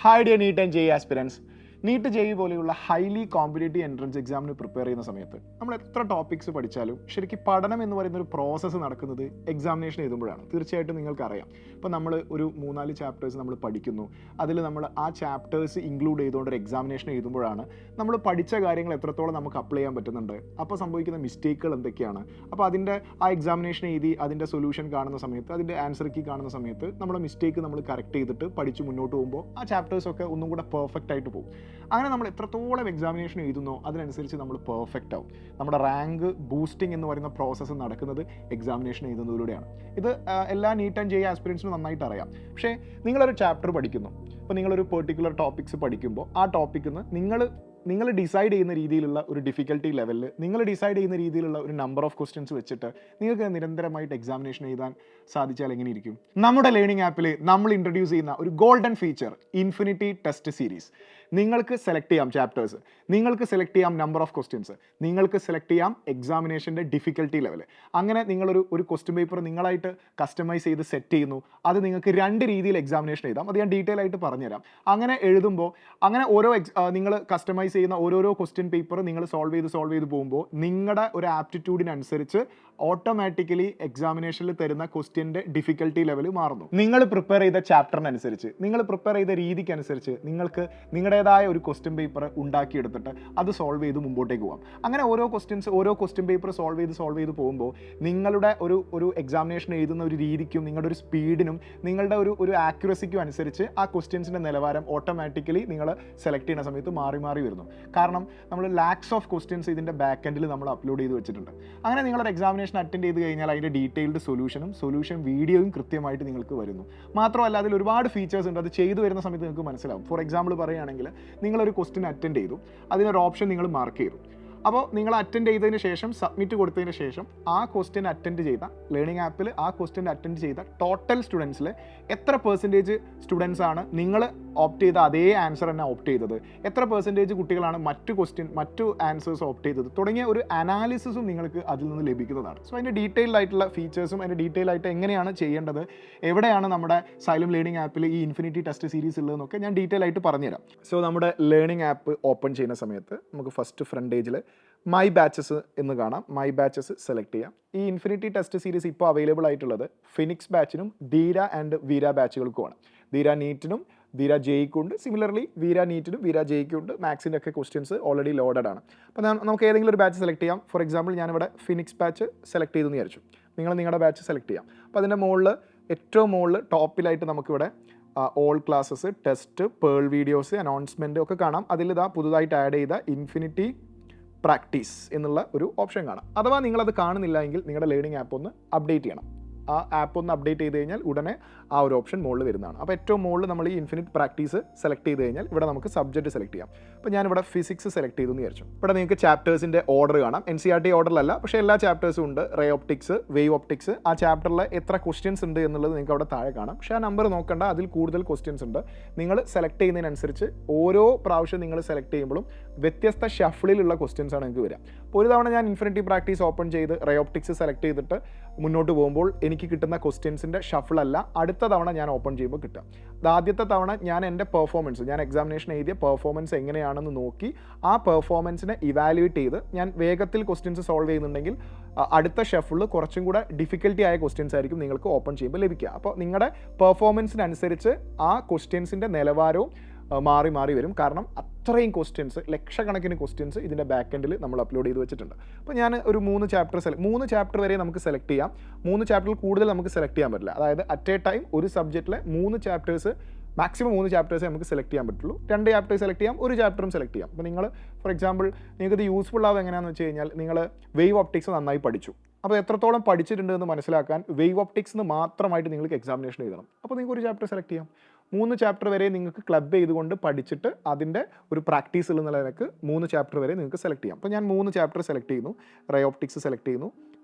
Hi dear NEET and JEE aspirants. NEET JEE പോലെയുള്ള highly competitive entrance എക്സാമിന് prepare ചെയ്യുന്ന സമയത്ത് നമ്മൾ എത്ര ടോപ്പിക്സ് പഠിച്ചാലും ശരിക്കും പഠനം എന്ന് പറയുന്ന ഒരു പ്രോസസ്സ് നടക്കുന്നത് എക്സാമിനേഷൻ എഴുതുമ്പോഴാണ്. തീർച്ചയായിട്ടും നിങ്ങൾക്കറിയാം. ഇപ്പോൾ നമ്മൾ ഒരു 3-4 ചാപ്റ്റേഴ്സ് നമ്മൾ പഠിക്കുന്നു, അതിൽ നമ്മൾ ആ ചാപ്റ്റേഴ്സ് ഇൻക്ലൂഡ് ചെയ്തുകൊണ്ട് ഒരു എക്സാമിനേഷൻ എഴുതുമ്പോഴാണ് നമ്മൾ പഠിച്ച കാര്യങ്ങൾ എത്രത്തോളം നമുക്ക് അപ്ലൈ ചെയ്യാൻ പറ്റുന്നുണ്ട്, അപ്പോൾ സംഭവിക്കുന്ന മിസ്റ്റേക്കുകൾ എന്തൊക്കെയാണ്, അപ്പോൾ അതിൻ്റെ ആ എക്സാമിനേഷൻ എഴുതി അതിൻ്റെ സൊല്യൂഷൻ കാണുന്ന സമയത്ത്, അതിൻ്റെ ആൻസർ കീ കാണുന്ന സമയത്ത് നമ്മുടെ മിസ്റ്റേക്ക് നമ്മൾ കറക്റ്റ് ചെയ്തിട്ട് പഠിച്ച് മുന്നോട്ട് പോകുമ്പോൾ ആ ചാപ്റ്റേഴ്സൊക്കെ ഒന്നും കൂടെ പെർഫെക്റ്റ് ആയിട്ട് പോകും. അങ്ങനെ നമ്മൾ എത്രത്തോളം എക്സാമിനേഷൻ എഴുതുന്നോ അതിനനുസരിച്ച് നമ്മൾ പെർഫെക്റ്റ് ആവും. നമ്മുടെ റാങ്ക് ബൂസ്റ്റിംഗ് എന്ന് പറയുന്ന പ്രോസസ്സ് നടക്കുന്നത് എക്സാമിനേഷൻ എഴുതുന്നതിലൂടെയാണ്. ഇത് എല്ലാ നീറ്റ് ആൻഡ് ജെഇ ആസ്പിരൻസിനും നന്നായിട്ട് അറിയാം. പക്ഷേ നിങ്ങളൊരു ചാപ്റ്റർ പഠിക്കുന്നു, അപ്പോൾ നിങ്ങളൊരു പെർട്ടിക്കുലർ ടോപ്പിക്സ് പഠിക്കുമ്പോൾ ആ ടോപ്പിക്കിൽ നിന്ന് നിങ്ങൾ ഡിസൈഡ് ചെയ്യുന്ന രീതിയിലുള്ള ഒരു ഡിഫിക്കൽട്ടി ലെവലിൽ നിങ്ങൾ ഡിസൈഡ് ചെയ്യുന്ന രീതിയിലുള്ള ഒരു നമ്പർ ഓഫ് ക്വസ്റ്റ്യൻസ് വെച്ചിട്ട് നിങ്ങൾക്ക് നിരന്തരമായിട്ട് എക്സാമിനേഷൻ എഴുതാൻ സാധിച്ചാൽ എങ്ങനെ ഇരിക്കും? നമ്മുടെ ലേണിംഗ് ആപ്പിൽ നമ്മൾ ഇൻട്രൊഡ്യൂസ് ചെയ്യുന്ന ഒരു golden feature infinity test series. നിങ്ങൾക്ക് സെലക്ട് ചെയ്യാം ചാപ്റ്റേഴ്സ്, നിങ്ങൾക്ക് സെലക്ട് ചെയ്യാം നമ്പർ ഓഫ് ക്വസ്റ്റ്യൻസ്, നിങ്ങൾക്ക് സെലക്ട് ചെയ്യാം എക്സാമിനേഷൻ്റെ ഡിഫിക്കൽട്ടി ലെവൽ. അങ്ങനെ നിങ്ങളൊരു ക്വസ്റ്റ്യൻ പേപ്പർ നിങ്ങളായിട്ട് കസ്റ്റമൈസ് ചെയ്ത് സെറ്റ് ചെയ്യുന്നു. അത് നിങ്ങൾക്ക് 2 രീതിയിൽ എക്സാമിനേഷൻ എഴുതാം. അത് ഞാൻ ഡീറ്റെയിൽ ആയിട്ട് പറഞ്ഞുതരാം. അങ്ങനെ എഴുതുമ്പോൾ അങ്ങനെ നിങ്ങൾ കസ്റ്റമൈസ് ചെയ്യുന്ന ഓരോരോ ക്വസ്റ്റ്യൻ പേപ്പർ നിങ്ങൾ സോൾവ് ചെയ്ത് പോകുമ്പോൾ നിങ്ങളുടെ ഒരു ആപ്റ്റിറ്റ്യൂഡിനനുസരിച്ച് ഓട്ടോമാറ്റിക്കലി എക്സാമിനേഷനിൽ തരുന്ന ക്വസ്റ്റ്യൻ്റെ ഡിഫിക്കൽട്ടി ലെവൽ മാറുന്നു. നിങ്ങൾ പ്രിപ്പയർ ചെയ്ത ചാപ്റ്ററിനനുസരിച്ച്, നിങ്ങൾ പ്രിപ്പയർ ചെയ്ത രീതിക്കനുസരിച്ച് നിങ്ങൾക്ക് നിങ്ങളുടേതായ ഒരു ക്വസ്റ്റ്യൻ പേപ്പർ ഉണ്ടാക്കിയെടുത്തിട്ട് അത് സോൾവ് ചെയ്ത് മുമ്പോട്ടേക്ക് പോകാം. അങ്ങനെ ഓരോ ക്വസ്റ്റ്യൻ പേപ്പർ സോൾവ് ചെയ്ത് പോകുമ്പോൾ നിങ്ങളുടെ ഒരു എക്സാമിനേഷൻ എഴുതുന്ന ഒരു രീതിക്കും നിങ്ങളുടെ ഒരു സ്പീഡിനും നിങ്ങളുടെ ഒരു ആക്യുറസിക്കും അനുസരിച്ച് ആ ക്വസ്റ്റ്യൻസിൻ്റെ നിലവാരം ഓട്ടോമാറ്റിക്കലി നിങ്ങൾ സെലക്ട് ചെയ്യുന്ന സമയത്ത് മാറി വരുന്നു. കാരണം നമ്മൾ ലാക്സ് ഓഫ് ക്വസ്റ്റ്യൻസ് ഇതിൻ്റെ ബാക്ക് എൻഡിൽ നമ്മൾ അപ്ലോഡ് ചെയ്ത് വെച്ചിട്ടുണ്ട്. അങ്ങനെ നിങ്ങളൊരു എക്സാമിനേഷൻ അറ്റൻഡ് ചെയ്ത് കഴിഞ്ഞാൽ അതിൻ്റെ ഡീറ്റെയിൽഡ് സൊല്യൂഷൻ വീഡിയോയും കൃത്യമായിട്ട് നിങ്ങൾക്ക് വരുന്നു. മാത്രമല്ല അതിൽ ഒരുപാട് ഫീച്ചേഴ്സ് ഉണ്ട്. അത് ചെയ്തു വരുന്ന സമയത്ത് നിങ്ങൾക്ക് മനസ്സിലാവും. ഫോർ എക്സാമ്പിൾ പറയുകയാണെങ്കിൽ നിങ്ങളൊരു ക്വസ്റ്റ്യൻ അറ്റൻഡ് ചെയ്തു, അതിനൊരു ഓപ്ഷൻ നിങ്ങൾ മാർക്ക് ചെയ്തു. അപ്പോൾ നിങ്ങൾ അറ്റൻഡ് ചെയ്തതിന് ശേഷം സബ്മിറ്റ് കൊടുത്തതിന് ശേഷം ആ ക്വസ്റ്റ്യൻ അറ്റൻഡ് ചെയ്ത ലേണിംഗ് ആപ്പിൽ ആ ക്വസ്റ്റ്യൻ അറ്റൻഡ് ചെയ്ത ടോട്ടൽ സ്റ്റുഡൻസിൽ എത്ര പെർസെൻറ്റേജ് സ്റ്റുഡൻസ് ആണ് നിങ്ങൾ ഓപ്റ്റ് ചെയ്ത അതേ ആൻസർ തന്നെ ഓപ്റ്റ് ചെയ്തത്, എത്ര പെർസെൻറ്റേജ് കുട്ടികളാണ് മറ്റു ആൻസേഴ്സ് ഓപ്റ്റ് ചെയ്തത് തുടങ്ങിയ ഒരു അനാലിസിസും നിങ്ങൾക്ക് അതിൽ നിന്ന് ലഭിക്കുന്നതാണ്. സോ അതിൻ്റെ ഡീറ്റെയിൽഡ് ആയിട്ടുള്ള ഫീച്ചേഴ്സും അതിൻ്റെ ഡീറ്റെയിൽ ആയിട്ട് എങ്ങനെയാണ് ചെയ്യേണ്ടത്, എവിടെയാണ് നമ്മുടെ സൈലം ലേണിംഗ് ആപ്പിൽ ഈ ഇൻഫിനിറ്റി ടെസ്റ്റ് സീരീസ് ഉള്ളതെന്നൊക്കെ ഞാൻ ഡീറ്റെയിൽ ആയിട്ട് പറഞ്ഞുതരാം. സോ നമ്മുടെ ലേണിംഗ് ആപ്പ് ഓപ്പൺ ചെയ്യുന്ന സമയത്ത് നമുക്ക് ഫസ്റ്റ് ഫ്രണ്ട് പേജിൽ മൈ ബാച്ചസ് എന്ന് കാണാം. മൈ ബാച്ചസ് സെലക്ട് ചെയ്യാം. ഈ ഇൻഫിനിറ്റി ടെസ്റ്റ് സീരീസ് ഇപ്പോൾ അവൈലബിൾ ആയിട്ടുള്ളത് ഫിനിക്സ് ബാച്ചിനും ധീര ആൻഡ് വീര ബാച്ചുകൾക്കുമാണ്. ധീര നീറ്റിനും ധീര ജെഇക്കും ഉണ്ട്. സിമിലർലി വീര നീറ്റിനും വീര ജെഇക്കും ഉണ്ട്. മാത്സിൻ്റെ ഒക്കെ ക്വസ്റ്റ്യൻസ് ഓൾറെഡി ലോഡഡ് ആണ്. അപ്പോൾ നമുക്ക് ഏതെങ്കിലും ഒരു ബാച്ച് സെലക്ട് ചെയ്യാം. ഫോർ എക്സാമ്പിൾ ഞാനിവിടെ ഫിനിക്സ് ബാച്ച് സെലക്ട് ചെയ്തെന്ന് വിചാരിച്ചു. നിങ്ങളുടെ ബാച്ച് സെലക്ട് ചെയ്യാം. അപ്പോൾ അതിൻ്റെ ഏറ്റവും മുകളിൽ ടോപ്പിലായിട്ട് നമുക്കിവിടെ all classes, test, pearl videos, announcement ഒക്കെ കാണാം. അതിൽ പുതുതായിട്ട് ആഡ് ചെയ്ത ഇൻഫിനിറ്റി പ്രാക്ടീസ് എന്നുള്ള ഒരു ഓപ്ഷൻ കാണാം. അഥവാ നിങ്ങളത് കാണുന്നില്ല എങ്കിൽ നിങ്ങളുടെ ലേണിംഗ് ആപ്പ് ഒന്ന് അപ്ഡേറ്റ് ചെയ്യണം. ആ ആപ്പ് ഒന്ന് അപ്ഡേറ്റ് ചെയ്ത് കഴിഞ്ഞാൽ ഉടനെ ആ ഒരു ഓപ്ഷൻ മുകളിൽ വരുന്നതാണ്. അപ്പോൾ ഏറ്റവും മുകളിൽ നമ്മൾ ഈ ഇൻഫിനിറ്റ് പ്രാക്ടീസ് സെലക്ട് ചെയ്ത് കഴിഞ്ഞാൽ ഇവിടെ നമുക്ക് സബ്ജക്റ്റ് സെലക്ട് ചെയ്യാം. അപ്പോൾ ഞാനിവിടെ ഫിസിക്സ് സെലക്ട് ചെയ്തെന്ന് വിചാരിച്ചു. ഇവിടെ നിങ്ങൾക്ക് ചാപ്റ്റേഴ്സിൻ്റെ ഓർഡർ കാണാം. NCERT ഓർഡറിലല്ല, പക്ഷേ എല്ലാ ചാപ്റ്റേഴ്സും ഉണ്ട്. റേ ഓപ്റ്റിക്സ്, വേവ് ഓപ്റ്റിക്സ്, ആ ചാപ്റ്ററിൽ എത്ര ക്വസ്റ്റ്യൻസ് ഉണ്ട് എന്നുള്ളത് നിങ്ങൾക്ക് അവിടെ താഴെ കാണാം. പക്ഷേ ആ നമ്പർ നോക്കണ്ട, അതിൽ കൂടുതൽ ക്വസ്റ്റ്യൻസ് ഉണ്ട്. നിങ്ങൾ സെലക്ട് ചെയ്യുന്നതിനനുസരിച്ച് ഓരോ പ്രാവശ്യം നിങ്ങൾ സെലക്ട് ചെയ്യുമ്പോഴും വ്യത്യസ്ത ഷഫിളിലുള്ള ക്വസ്റ്റ്യൻസ് ആണ് നിങ്ങൾക്ക് വരിക. അപ്പോൾ ഒരു തവണ ഞാൻ ഇൻഫിനിറ്റി പ്രാക്ടീസ് ഓപ്പൺ ചെയ്ത് റേ ഓപ്റ്റിക്സ് സെലക്ട് ചെയ്തിട്ട് മുന്നോട്ട് പോകുമ്പോൾ എനിക്ക് കിട്ടുന്ന ക്വസ്റ്റ്യൻസിൻ്റെ ഷഫിളല്ല അടുത്ത തവണ ഞാൻ ഓപ്പൺ ചെയ്യുമ്പോൾ കിട്ടുക. അത് ആദ്യത്തെ തവണ ഞാൻ എൻ്റെ ഞാൻ എക്സാമിനേഷൻ എഴുതിയ പെർഫോമൻസ് എങ്ങനെയാണെന്ന് നോക്കി ആ പെർഫോമൻസിനെ ഇവാലുവേറ്റ് ചെയ്ത് ഞാൻ വേഗത്തിൽ ക്വസ്റ്റ്യൻസ് സോൾവ് ചെയ്യുന്നുണ്ടെങ്കിൽ അടുത്ത ഷഫിളിൽ കുറച്ചും കൂടെ ഡിഫിക്കൽട്ടി ആയ ക്വസ്റ്റ്യൻസ് ആയിരിക്കും നിങ്ങൾക്ക് ഓപ്പൺ ചെയ്യുമ്പോൾ ലഭിക്കുക. അപ്പോൾ നിങ്ങളുടെ പെർഫോമൻസിനനുസരിച്ച് ആ ക്വസ്റ്റ്യൻസിൻ്റെ നിലവാരവും മാറി വരും. കാരണം അത്രയും ക്വസ്റ്റ്യൻസ്, ലക്ഷക്കണക്കിന് ക്വസ്റ്റ്യൻസ് ഇതിൻ്റെ ബാക്ക് എൻഡിൽ നമ്മൾ അപ്ലോഡ് ചെയ്ത് വെച്ചിട്ടുണ്ട്. അപ്പോൾ ഞാൻ ഒരു 3 ചാപ്റ്റർ വരെ നമുക്ക് സെലക്ട് ചെയ്യാം. 3 ചാപ്റ്ററിൽ കൂടുതൽ നമുക്ക് സെലക്ട് ചെയ്യാൻ പറ്റില്ല. അതായത് അറ്റ് എ ടൈം ഒരു സബ്ജക്റ്റിലെ 3 ചാപ്റ്റേഴ്സ്, മാക്സിമം 3 ചാപ്റ്റേഴ്സ് നമുക്ക് സെലക്ട് ചെയ്യാൻ പറ്റുള്ളൂ. 2 ചാപ്റ്റേഴ്സ് സെലക്ട് ചെയ്യാം, ഒരു ചാപ്റ്ററും സെലക്ട് ചെയ്യാം. അപ്പോൾ നിങ്ങൾ ഫോർ എക്സാമ്പിൾ നിങ്ങൾക്ക് ഇത് യൂസ്ഫുൾ ആവുക എങ്ങനെയാണെന്ന് വെച്ച് കഴിഞ്ഞാൽ നിങ്ങൾ വേവ് ഓപ്റ്റിക്സ് നന്നായി പഠിച്ചു. അപ്പോൾ എത്രത്തോളം പഠിച്ചിട്ടുണ്ട് എന്ന് മനസ്സിലാക്കാൻ വേവ് ഓപ്റ്റിക്സ് മാത്രമായിട്ട് നിങ്ങൾക്ക് എക്സാമിനേഷൻ എഴുതണം. അപ്പോൾ നിങ്ങൾക്ക് ഒരു ചാപ്റ്റർ സെലക്ട് ചെയ്യാം. 3 ചാപ്റ്റർ വരെ നിങ്ങൾക്ക് ക്ലബ് ചെയ്തുകൊണ്ട് പഠിച്ചിട്ട് അതിൻ്റെ ഒരു പ്രാക്ടീസ് എന്നുള്ള നിലയ്ക്ക് 3 ചാപ്റ്റർ വരെ നിങ്ങൾക്ക് സെലക്ട് ചെയ്യാം. അപ്പോൾ ഞാൻ 3 ചാപ്റ്റർ സെലക്ട് ചെയ്യുന്നു. റേ ഓപ്റ്റിക്സ് സെലക്ട് ചെയ്യുന്നു,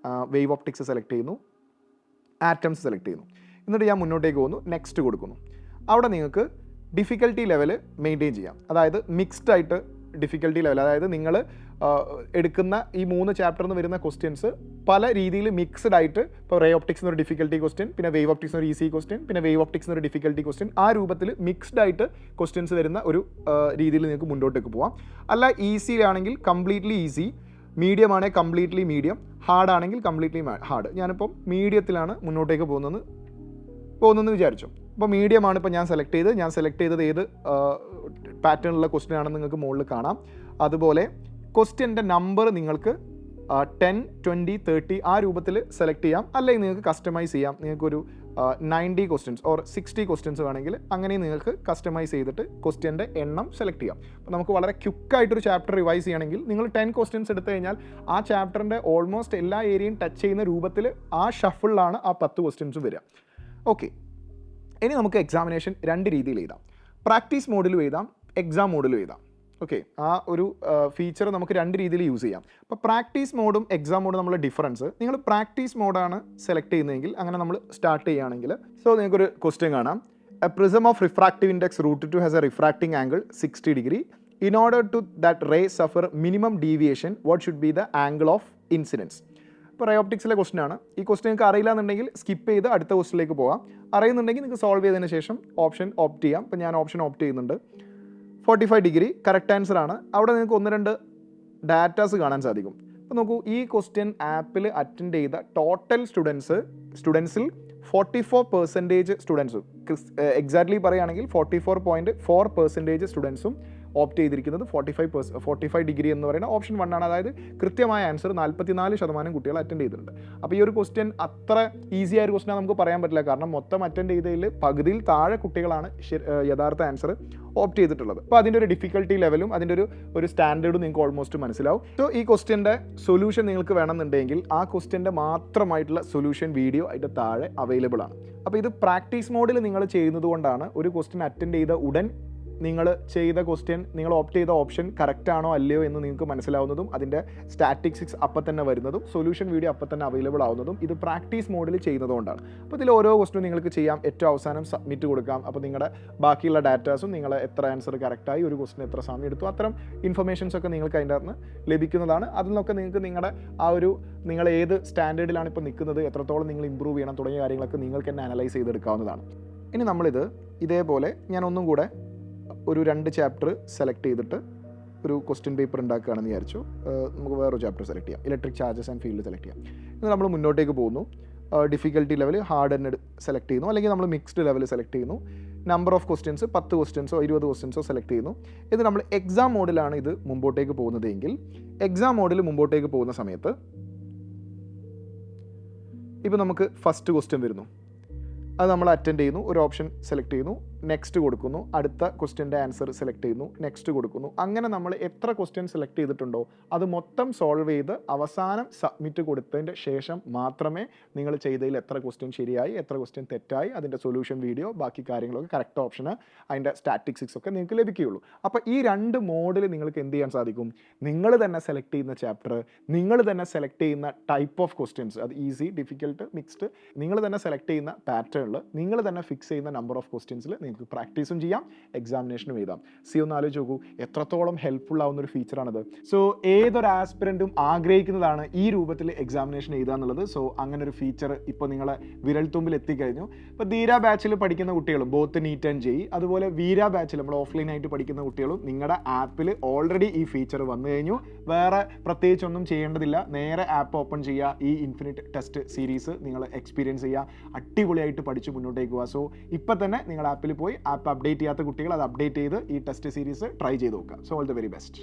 വേവ് ഓപ്റ്റിക്സ് സെലക്ട് ചെയ്യുന്നു, ആറ്റംസ് സെലക്ട് ചെയ്യുന്നു. എന്നിട്ട് ഞാൻ മുന്നോട്ടേക്ക് പോകുന്നു, നെക്സ്റ്റ് കൊടുക്കുന്നു. അവിടെ നിങ്ങൾക്ക് ഡിഫിക്കൽട്ടി ലെവൽ മെയിൻറ്റെയിൻ ചെയ്യാം. അതായത് മിക്സ്ഡ് ആയിട്ട് ഡിഫിക്കൽട്ടി ലെവൽ, അതായത് നിങ്ങൾ എടുക്കുന്ന ഈ 3 ചാപ്റ്ററിൽ നിന്ന് വരുന്ന ക്വസ്റ്റ്യൻസ് പല രീതിയിൽ മിക്സ്ഡ് ആയിട്ട്, ഇപ്പോൾ റേ ഓപ്റ്റിക്സ് എന്നൊരു ഡിഫിക്കൽട്ടി ക്വസ്റ്റ്യൻ, പിന്നെ വേവ് ഓപ്റ്റിക്സ് എന്നൊരു ഈസി ക്വസ്റ്റ്യൻ, പിന്നെ വേവ് ഓപ്റ്റിക്സ് എന്നൊരു ഡിഫിക്കൽട്ടി ക്വസ്റ്റ്യൻ, ആ രൂപത്തിൽ മിക്സ്ഡ് ആയിട്ട് ക്വസ്റ്റ്യൻസ് വരുന്ന ഒരു രീതിയിൽ നിങ്ങൾക്ക് മുന്നോട്ടേക്ക് പോകാം. അല്ല ഈസിയിലാണെങ്കിൽ കംപ്ലീറ്റ്ലി ഈസി, മീഡിയം ആണെങ്കിൽ കംപ്ലീറ്റ്ലി മീഡിയം, ഹാർഡ് ആണെങ്കിൽ കംപ്ലീറ്റ്ലി ഹാർഡ്. ഞാനിപ്പം മീഡിയത്തിലാണ് മുന്നോട്ടേക്ക് പോകുന്നതെന്ന് വിചാരിച്ചു. അപ്പോൾ മീഡിയമാണ് ഇപ്പോൾ ഞാൻ സെലക്ട് ചെയ്തത് ഏത് പാറ്റേണിലുള്ള ക്വസ്റ്റ്യൻ ആണെന്ന് നിങ്ങൾക്ക് മുകളിൽ കാണാം. അതുപോലെ ക്വസ്റ്റ്യൻ്റെ നമ്പർ നിങ്ങൾക്ക് 10, 20, 30 ആ രൂപത്തിൽ സെലക്ട് ചെയ്യാം. അല്ലെങ്കിൽ നിങ്ങൾക്ക് കസ്റ്റമൈസ് ചെയ്യാം. നിങ്ങൾക്കൊരു 90 ക്വസ്റ്റ്യൻസ് ഓർ 60 ക്വസ്റ്റ്യൻസ് വേണമെങ്കിൽ അങ്ങനെ നിങ്ങൾക്ക് കസ്റ്റമൈസ് ചെയ്തിട്ട് ക്വസ്റ്റ്യൻ്റെ എണ്ണം സെലക്ട് ചെയ്യാം. അപ്പോൾ നമുക്ക് വളരെ ക്വിക്കായിട്ടൊരു ചാപ്റ്റർ റിവൈസ് ചെയ്യണമെങ്കിൽ നിങ്ങൾ 10 ക്വസ്റ്റ്യൻസ് എടുത്തു കഴിഞ്ഞാൽ ആ ചാപ്റ്ററിൻ്റെ ഓൾമോസ്റ്റ് എല്ലാ ഏരിയയും ടച്ച് ചെയ്യുന്ന രൂപത്തിൽ ആ ഷഫിളിലാണ് ആ 10 ക്വസ്റ്റ്യൻസും വരിക. ഓക്കെ, ഇനി നമുക്ക് എക്സാമിനേഷൻ 2 രീതിയിൽ എഴുതാം. പ്രാക്ടീസ് മോഡിലും എഴുതാം, എക്സാം മോഡിലും എഴുതാം. ഓക്കെ, ആ ഒരു ഫീച്ചർ നമുക്ക് 2 രീതിയിൽ യൂസ് ചെയ്യാം. അപ്പോൾ പ്രാക്ടീസ് മോഡും എക്സാം മോഡും തമ്മിലുള്ള ഡിഫറൻസ്, നിങ്ങൾ പ്രാക്ടീസ് മോഡാണ് സെലക്ട് ചെയ്യുന്നതെങ്കിൽ അങ്ങനെ നമ്മൾ സ്റ്റാർട്ട് ചെയ്യുകയാണെങ്കിൽ നിങ്ങൾക്കൊരു ക്വസ്റ്റ്യൻ കാണാം. A prism of refractive index √2 has a refracting angle 60 degree. In order to that ray suffer minimum deviation what should be the angle of incidence. ഇപ്പോൾ ray ഓപ്റ്റിക്സിലെ question ആണ്. ഈ ക്വസ്റ്റൻ നിങ്ങൾക്ക് അറിയില്ല എന്നുണ്ടെങ്കിൽ സ്കിപ്പ് ചെയ്ത് അടുത്ത ക്വസ്റ്റിലേക്ക് പോകാം. അറിയുന്നുണ്ടെങ്കിൽ നിങ്ങൾക്ക് സോൾവ് ചെയ്തതിന് ശേഷം ഓപ്ഷൻ ഓപ്റ്റ് ചെയ്യാം. ഇപ്പോൾ ഞാൻ ഓപ്ഷൻ ഓപ്റ്റ് ചെയ്യുന്നുണ്ട്. 45 ഡിഗ്രി കറക്റ്റ് ആൻസർ ആണ്. അവിടെ നിങ്ങൾക്ക് 1-2 ഡാറ്റാസ് കാണാൻ സാധിക്കും. അപ്പോൾ നോക്കൂ, ഈ ക്വസ്റ്റ്യൻ ആപ്പിൽ അറ്റൻഡ് ചെയ്ത ടോട്ടൽ സ്റ്റുഡൻസിൽ 44% സ്റ്റുഡൻസും, എക്സാക്ട്ലി പറയുകയാണെങ്കിൽ 44.4% സ്റ്റുഡൻസും ഓപ്റ്റ് ചെയ്തിരിക്കുന്നത് 45 ഡിഗ്രി എന്ന് പറയുന്ന ഓപ്ഷൻ 1 ആണ്. അതായത് കൃത്യമായ ആൻസർ 44% കുട്ടികൾ അറ്റൻഡ് ചെയ്തിട്ടുണ്ട്. അപ്പോൾ ഈ ഒരു ക്വസ്റ്റ്യൻ അത്ര ഈസി ആയ ഒരു ക്വസ്റ്റ്യൻ നമുക്ക് പറയാൻ പറ്റില്ല. കാരണം മൊത്തം അറ്റൻഡ് ചെയ്തതിൽ പകുതിയിൽ താഴെ കുട്ടികളാണ് യഥാർത്ഥ ആൻസർ ഓപ്റ്റ് ചെയ്തിട്ടുള്ളത്. അപ്പോൾ അതിൻ്റെ ഒരു ഡിഫിക്കൽട്ടി ലെവലും അതിൻ്റെ ഒരു സ്റ്റാൻഡേർഡും നിങ്ങൾക്ക് ഓൾമോസ്റ്റ് മനസ്സിലാവും. സോ ഈ ക്വസ്റ്റ്യൻ്റെ സൊല്യൂഷൻ നിങ്ങൾക്ക് വേണമെന്നുണ്ടെങ്കിൽ ആ ക്വസ്റ്റ്യൻ്റെ മാത്രമായിട്ടുള്ള സൊല്യൂഷൻ വീഡിയോ അതിൻ്റെ താഴെ അവൈലബിൾ ആണ്. അപ്പോൾ ഇത് പ്രാക്ടീസ് മോഡിൽ നിങ്ങൾ ചെയ്യുന്നത് കൊണ്ടാണ് ഒരു ക്വസ്റ്റ്യൻ അറ്റൻഡ് ചെയ്ത ഉടൻ നിങ്ങൾ ചെയ്ത ക്വസ്റ്റ്യൻ, നിങ്ങൾ ഓപ്റ്റ് ചെയ്ത ഓപ്ഷൻ കറക്റ്റ് ആണോ അല്ലയോ എന്ന് നിങ്ങൾക്ക് മനസ്സിലാവുന്നതും അതിൻ്റെ സ്റ്റാറ്റിസ്റ്റിക്സ് അപ്പം തന്നെ വരുന്നതും സൊല്യൂഷൻ വീഡിയോ അപ്പം തന്നെ അവൈലബിൾ ആവുന്നതും ഇത് പ്രാക്ടീസ് മോഡിൽ ചെയ്യുന്നതുകൊണ്ടാണ്. അപ്പോൾ ഇതിൽ ഓരോ ക്വസ്റ്റ്യനും നിങ്ങൾക്ക് ചെയ്യാം. ഏറ്റവും അവസാനം സബ്മിറ്റ് കൊടുക്കാം. അപ്പോൾ നിങ്ങളുടെ ബാക്കിയുള്ള ഡാറ്റാസും നിങ്ങൾ എത്ര ആൻസർ കറക്റ്റായി, ഒരു ക്വസ്റ്റ്യൻ എത്ര സമയം എടുത്തു, അത്തരം ഇൻഫർമേഷൻസ് ഒക്കെ നിങ്ങൾക്ക് അതിൻ്റെ അകത്ത് ലഭിക്കുന്നതാണ്. അതിൽ നിന്നൊക്കെ നിങ്ങൾക്ക് നിങ്ങളുടെ നിങ്ങൾ ഏത് സ്റ്റാൻഡേർഡിലാണ് ഇപ്പോൾ നിൽക്കുന്നത്, എത്രത്തോളം നിങ്ങൾ ഇമ്പ്രൂവ് ചെയ്യണം തുടങ്ങിയ കാര്യങ്ങളൊക്കെ നിങ്ങൾക്ക് തന്നെ അനലൈസ് ചെയ്തെടുക്കാവുന്നതാണ്. ഇനി നമ്മളിത് ഇതേപോലെ ഞാൻ ഒന്നും കൂടെ ഒരു 2 ചാപ്റ്റർ സെലക്ട് ചെയ്തിട്ട് ഒരു ക്വസ്റ്റ്യൻ പേപ്പർ ഉണ്ടാക്കുകയാണെന്ന് വിചാരിച്ചു. നമുക്ക് വേറൊരു ചാപ്റ്റർ സെലക്ട് ചെയ്യാം. Electric charges and field select ചെയ്യാം. ഇത് നമ്മൾ മുന്നോട്ടേക്ക് പോകുന്നു. ഡിഫിക്കൽട്ടി ലെവൽ ഹാർഡ് തന്നെ സെലക്ട് ചെയ്യുന്നു, അല്ലെങ്കിൽ നമ്മൾ മിക്സ്ഡ് ലെവൽ സെലക്ട് ചെയ്യുന്നു. നമ്പർ ഓഫ് ക്വസ്റ്റ്യൻസ് 10 ക്വസ്റ്റ്യൻസോ 20 ക്വസ്റ്റ്യൻസോ സെലക്ട് ചെയ്യുന്നു. ഇത് നമ്മൾ എക്സാം മോഡിലാണ് ഇത് മുമ്പോട്ടേക്ക് പോകുന്നതെങ്കിൽ എക്സാം മോഡിൽ മുമ്പോട്ടേക്ക് പോകുന്ന സമയത്ത് ഇപ്പോൾ നമുക്ക് ഫസ്റ്റ് ക്വസ്റ്റ്യൻ വരുന്നു. അത് നമ്മൾ അറ്റൻഡ് ചെയ്യുന്നു, ഒരു ഓപ്ഷൻ സെലക്ട് ചെയ്യുന്നു, നെക്സ്റ്റ് കൊടുക്കുന്നു, അടുത്ത ക്വസ്റ്റ്യൻ്റെ ആൻസർ സെലക്ട് ചെയ്യുന്നു, നെക്സ്റ്റ് കൊടുക്കുന്നു. അങ്ങനെ നമ്മൾ എത്ര ക്വസ്റ്റ്യൻ സെലക്ട് ചെയ്തിട്ടുണ്ടോ അത് മൊത്തം സോൾവ് ചെയ്ത് അവസാനം സബ്മിറ്റ് കൊടുത്തതിൻ്റെ ശേഷം മാത്രമേ നിങ്ങൾ ചെയ്തതിൽ എത്ര ക്വസ്റ്റ്യൻ ശരിയായി, എത്ര ക്വസ്റ്റ്യൻ തെറ്റായി, അതിൻ്റെ സൊല്യൂഷൻ വീഡിയോ, ബാക്കി കാര്യങ്ങളൊക്കെ കറക്റ്റ് ഓപ്ഷന്, അതിൻ്റെ സ്റ്റാറ്റിസ്റ്റിക്സ് ഒക്കെ നിങ്ങൾക്ക് ലഭിക്കുകയുള്ളൂ. അപ്പോൾ ഈ 2 മോഡിൽ നിങ്ങൾക്ക് എന്ത് ചെയ്യാൻ സാധിക്കും? നിങ്ങൾ തന്നെ സെലക്ട് ചെയ്യുന്ന ചാപ്റ്റർ, നിങ്ങൾ തന്നെ സെലക്ട് ചെയ്യുന്ന ടൈപ്പ് ഓഫ് ക്വസ്റ്റ്യൻസ്, അത് ഈസി, ഡിഫിക്കൽട്ട്, മിക്സ്ഡ്, നിങ്ങൾ തന്നെ സെലക്ട് ചെയ്യുന്ന പാറ്റേണിൽ നിങ്ങൾ തന്നെ ഫിക്സ് ചെയ്യുന്ന നമ്പർ ഓഫ് ക്വസ്റ്റ്യൻസിൽ നിങ്ങൾക്ക് പ്രാക്ടീസും ചെയ്യാം, എക്സാമിനേഷനും എഴുതാം. ഒന്ന് ആലോചിച്ച് നോക്കൂ, എത്രത്തോളം ഹെൽപ്ഫുൾ ആവുന്ന ഒരു ഫീച്ചറാണിത്. സോ ഏതൊരു ആസ്പിരൻറ്റും ആഗ്രഹിക്കുന്നതാണ് ഈ രൂപത്തിൽ എക്സാമിനേഷൻ എഴുതുക എന്നുള്ളത്. സോ അങ്ങനെ ഒരു ഫീച്ചർ ഇപ്പോൾ നിങ്ങളെ വിരൽത്തുമ്പിൽ എത്തിക്കഴിഞ്ഞു. ഇപ്പോൾ ധീര ബാച്ചിൽ പഠിക്കുന്ന കുട്ടികളും, ബോത്ത് നീറ്റ് ആൻഡ് ജെഇ, അതുപോലെ വീര ബാച്ചിൽ നമ്മൾ ഓഫ്ലൈൻ ആയിട്ട് പഠിക്കുന്ന കുട്ടികളും നിങ്ങളുടെ ആപ്പിൽ ഓൾറെഡി ഈ ഫീച്ചർ വന്നു കഴിഞ്ഞു. വേറെ പ്രത്യേകിച്ചൊന്നും ചെയ്യേണ്ടതില്ല. നേരെ ആപ്പ് ഓപ്പൺ ചെയ്യുക, ഈ ഇൻഫിനിറ്റ് ടെസ്റ്റ് സീരീസ് നിങ്ങൾ എക്സ്പീരിയൻസ് ചെയ്യുക, അടിപൊളിയായിട്ട് പഠിച്ച് മുന്നോട്ടേക്ക് പോവുക. സോ ഇപ്പം തന്നെ നിങ്ങൾ ആപ്പിൽ പോയി ആപ്പ് അപ്ഡേറ്റ് ചെയ്യാത്ത കുട്ടികൾ അത് അപ്ഡേറ്റ് ചെയ്ത് ഈ ടെസ്റ്റ് സീരീസ് ട്രൈ ചെയ്ത് നോക്കുക. So all the very best.